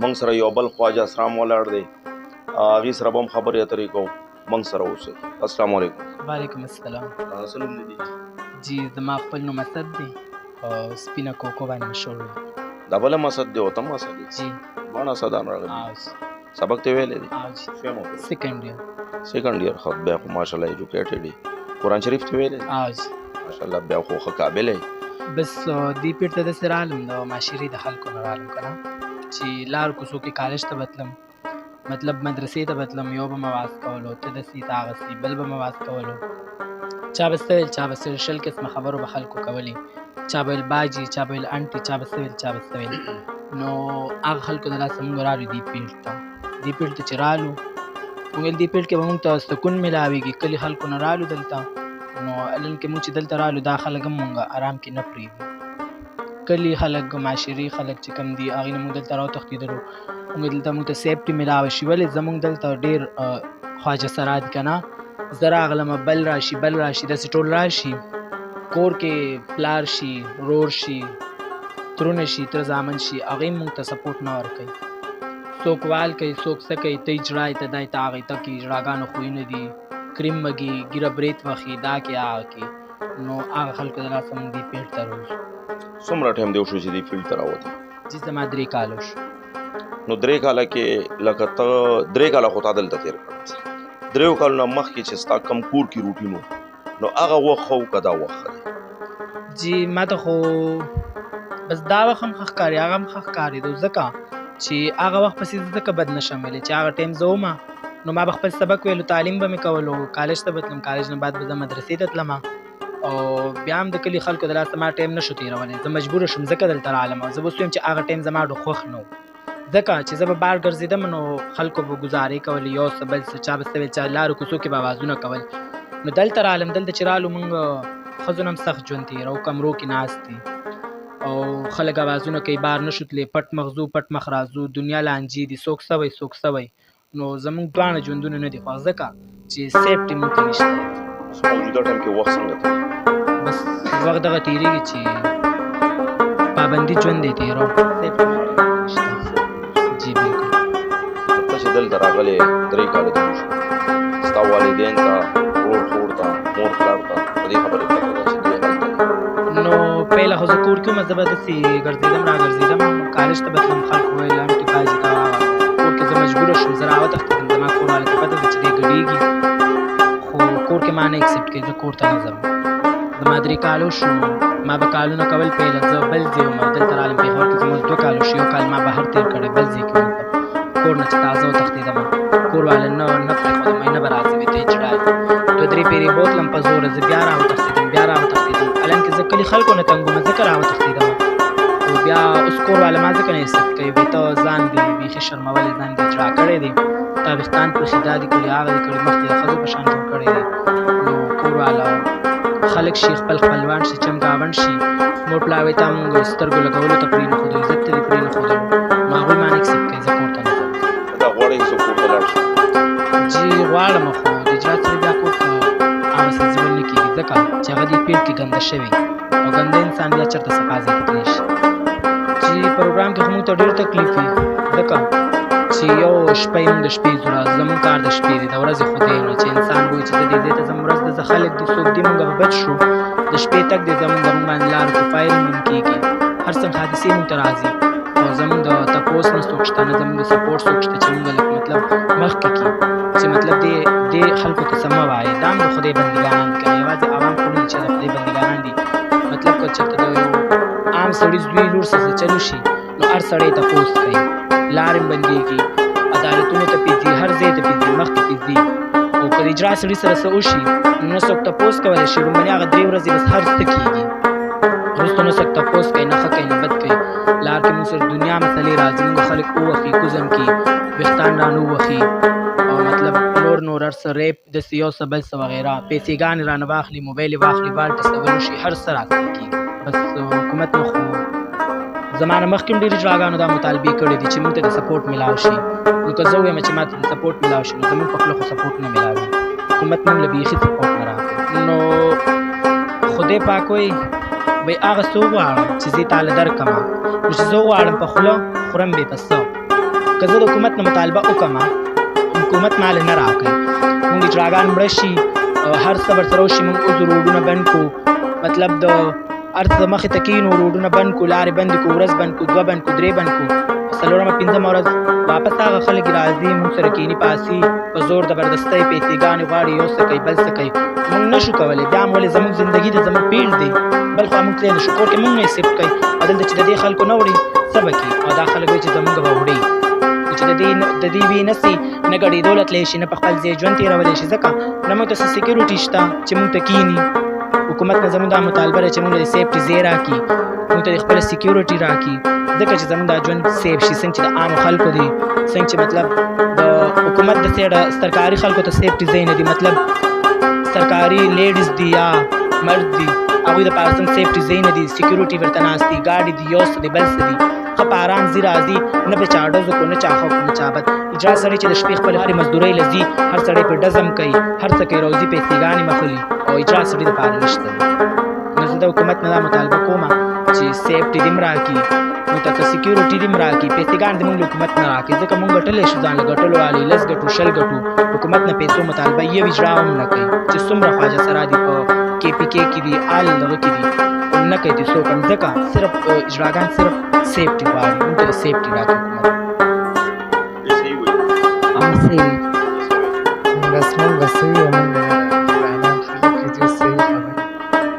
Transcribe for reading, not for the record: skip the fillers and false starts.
موږ سره یو بل خواجه اسرام ولاړ دی، هغې سره به هم خبرې اترې کوو. موږ سره اوسئ. السلام علیکم. وعلیکم السلام. څه نوم دی؟ جی زما خپل نوم اسد دی او سپینه کوکو باندې مشهور یم. دا بل هم اسد دی او ته هم اسد دی؟ جی دواړه اسدان راغلي. جی سبق ته ویلی دی؟ جی سیم وکړه. سیکنډ یم. سیکنډ ایئر. ښه بیا خو ماشاءالله ایجوکیټډ دی. قرآن شریف ته ویلی دی؟ جی ماشاءالله بیا خو ښه قابل یې. بس دې پیټ ته داسې رالم د معاشرې د خلکو نه رالم که نه چې لار کوڅو کې کالج ته بتلم، مطلب مدرسې ته بتلم، یو به مې واز کولو، ته داسې ته هغسې، بل به مې واز کولو، چا به څه ویل چا به څه ویل، شل قسمه خبرو به خلکو کولې، چا به ویل باجي، چا به ویل انټي، چا به څه ویل چا به څه ویل. نو هغه خلکو د لاسه مونږ رالو دې پیټ ته. دې پیټ ته چې رالو مونږ ویل دې پیټ کې به مونږ ته سکون میلاویږي، کلي خلکو نه رالو دلته. نو علن کې مونږ چې دلته رالو دا خلک هم مونږ آرام کې نه پرېږدي، کلي خلک معاشري خلک چې کوم دي هغې نه مونږ دلته راوتښتېدلو. مونږ دلته مونږ ته سیفټي میلاوه شي، ولې زمونږ دلته ډېر خواجه سرا دي که نه. زه راغلمه بل راشي بل راشي داسې ټول راشي، کور کې پلار شي رور شي ترونه شي تره زامن شي، هغې مونږ ته سپورټ نه ورکوي. څوک وال کوي څوک څه کوي، ته اجرای ته دای ته هغې ته کې اجراګانو خویونه دي، کریم مږي ګیره برېت وخي دا کې هغه کې. نو هغه خلکو د لاسه مونږ دې پیټ ته روزو. څومره ټایم دی وشو چې دې فیلډ ته راوتې؟ جی زما 3 کاله شو. نو 3 کاله کې لکه ته 3 کاله خو تا دلته تېر کړه، 3 کالو نه مخکې چې ستا کم کور کې روټین و نو هغه وخت ښه و که دا وخت ښه دی؟ جی ما ته خو بس دا وخت هم ښه ښکاري هغه هم ښه ښکارېدو، ځکه چې هغه وخت پسې زه ځکه بد نشم ویلی چې هغه ټایم زه ومه نو ما به خپل سبق ویلو، تعلیم به مې کولو، کالج ته به تلم، کالج نه بعد به زه مدرسې ته تلمه، او بیا هم د کلي خلکو د لاسه ما ټایم نشو تېرولی، زه مجبوره شوم ځکه دلته رالم. او زه به اوس ویم چې هغه ټایم زما ډېر خوښ نه و، ځکه چې زه به بار ګرځېدم نو خلکو به ګزارې کولې، یو څه بل څه، چا به څه ویل، چا لارو کوڅو کې به اوازونه کول. نو دلته رالم، دلته چې رالو مونږ ښځو نه هم سخت ژوند تېرو، کمرو کې ناست دي او خلک اوازونه کوي، بار نشو تللی، پټ مخ ځو پټ مخ راځو، دنیا لانجې دي، څوک څه وایي څوک څه وایي. نو زمونږ دواړه ژوندونه نه دي خوښ، ځکه چې سیفټي مونږ ته نشته. موجوده ټایم کې وخت څنګه تېر؟ بس وخت دغه تېرېږي چې پابندي ژوند دی تېرو، سیفټي نشته. جی بالکل. ته چې دلته راغلې 3 کاله تېر شو، ستا والدین ته ورور خور ته مور پلار ته په دې خبرې پته ده چې دوی هلته دي؟ نو پهله خو زه کور کې وم، زه به داسې ګرځېدم را ګرځېدم، کالج ته به تلم، خلکو ویل انټي باجي دا کور کې زه مجبوره شوم، زه راوتښتېدم، زما کور والو ته پته ده چې دی ګډېږي، خو کور کې ما نه اکسپټ کوي، زه کور ته نه ځم. زما 3 کالو شو، ما به کالونه کول پهله، زه بل ځای وم دلته رالم پېښور کې زموږ 2 کالو شو، 1 کال ما بهر تېر کړی بل ځای کې وم، کور نه چې تازه وتښتېدم، کور والا نه پرېښودم، نه به راځې وې ته اجرای 2-3 پېرې بوتلم په زوره، زه بیا راوتښتېدم حالانکې زه کلي خلکو نه تنګ وم، ځکه راوتښتېدم. خو بیا اوس کور والا ما ځکه نه ایسپټ کوي، وایي ته ځان دې بیخي شرمولی، ځان دې اجرا کړی دی، تا ویښتان پوښي دا دې کړي هغه دې کړي، مخ دې د ښځو په شان جوړ کړی دی. نو کور والا خلک شي خپل خپلوان شي چمګاون شي، مور پلار وایي تا مونږ سترګو لګولو ته پرېنښودو، عزت ته دې پرېنښودلو، نو هغوی ما نه ایکسپټ کوي، زه کور ته نه ځم. دا غواړې چې کور ته لاړ شې؟ جی غواړم، خو د اجرات سره بیا کور ته هغسې ځول نه کېږي، ځکه چې هغه دې پیټ کې ګنده شوي او ګنده انسان بیا چېرته صفا ځای ته تللی شي. چې پروګرام کې خو مونږ ته ډېر تکلیف وي، ځکه چې یو شپه یې مونږ د شپې ځو را زمونږ کار د شپې دی، د ورځې خو دی نو چې انسان وایي چې زه دې ځای ته ځم، ورځ د زه خلک دي څوک دي مونږ به بچ شو، د شپې تګ دی زمونږ باندې لارو کې فایل مونږ کېږي، هر څنګه حادثې مونږ ته راځي، او زمونږ د تپوس نه څوک شته، نه زمونږ د سپورټ څوک شته چې مونږ لږ مطلب مخکې کړي، چې مطلب دې خلکو ته څه مه وایې، دا هم د خدای بندګانان دي، که نه یوازې عوام خو نه دي چې د خدای بندګانان دي. مطلب که چېرته د یو عام سړي زوی لور سره څه چل وشي نو هر سړی تپوس کوي، لارې هم بندېږي، عدالتونو ته پیځي، هر ځای ته پیځي، مخکې پیځي، او که د اجرا سړي سره څه وشي نو نه څوک تپوس کولی شي، لومړني هغه 3 ورځې بس هر څه کېږي، وروسته نه څوک تپوس کوي، نه ښه کوي نه بد کوي. لار کې مونږ سره دنیا مسلې راځي، مونږ خلک ووښي کوزم کې ویښتان رانه ووښي، او مطلب نور هر څه ریپ داسې یو څه بل څه وغیره، پیسېګانې رانه واخلي، موبایل یې واخلي، بال ټسول وشي، هر څه راته کېږي. بس حکومت نه خو زما نه مخکې هم ډېرې اجراګانو دا مطالبې کړې دي چې مونږ ته د سپورټ میلاو شي، نو که زه ووایم چې ما ته د سپورټ میلاو شي نو زمونږ په خوله خو سپورټ نه میلاوي، حکومت مونږ له بیخي سپورټ نه راکوي. نو خدای پاک وایي وایي هغه څه وغواړم چې زه یې تاله درکړمه، نو چې زه وغواړم په خوله خورم بې په څه، که زه د حکومت نه مطالبه وکړم حکومت مال نه راکوي مونږ اجراګان مړه شي هر څه ورسره وشي مونږ اوس روډونه بند کړو مطلب د هر څه مخې ته کښېنو روډونه بند کړو لارې بندې کړو ورځ بند کړو 2 بند کړو 3 بند کړو 4مه 5مه ورځ واپس هغه خلک راځي مونږ سره کښېني پاسي په زور زبردستۍ پیسېګانې غواړي یو څه کوي بل څه کوي مونږ نه شو کولی بیا هم ولې زموږ زندګي د زموږ پیل دی بل خوا مونږ تللی نه شو کور کې مونږ نه ایکسپټ کوي او دلته چې د دې خلکو نه وړي څه به کړي او دا خلک وایي چې زموږ به وړي چې د دې وي نسي نه ګډېدو تللی شي نه په خپل ځای ژوند تېرولی شي ځکه نه موږ ته څه سیکیورټي شته چې مونږ ته کښېني حکومت نه زموږ دا مطالبه ده چې مونږ له سیفټي ځای راکړي مونږ ته د خپله سیکیورټي راکړي ځکه چې زموږ دا ژوند سیف شي څنګه چې د عامو خلکو دی څنګه چې مطلب د حکومت د سیډه سرکاري خلکو ته سیفټي ځای نه دي مطلب سرکاري لیډیز دي یا مرد دي هغوی دپاره څنګه سیفټي ځای نه دي سیکیورټي ورته ناست دي ګاډي دي یو څه دی بل څه دي ښه په ارام ځي راځي نه پرې چا ډزو کړو نه چا ښه کړو نه چا بد اجرا سړی چې د شپې خپلې هرې مزدورۍ له ځي هر سړی پرې ډزم کوي هر څه کوي روزي پیسېګانې مخلي او اجرا سړي دپاره نشته نو زه د حکومت نه دا مطالبه کوم چې سیفټي دې م راکړي نو ته که سیکیورټي دې م راکړي پیسېګانې دې مونږ له حکومت نه راکړي ځکه مونږ ګټلی شو ځان له ګټلو والي 10 ګټو 20 ګټو حکومت نه پیسو مطالبه یو اجرا هم نه کوي چې څومره خواجه سرا دي په KPK کې دي آل دغه کې دي نه کوي دې څوک هم ځکه صرف اجراګان صرف سیفټي غواړي مونږ ته سیفټي راکړي حکومت صحیح بس مونږ صحیح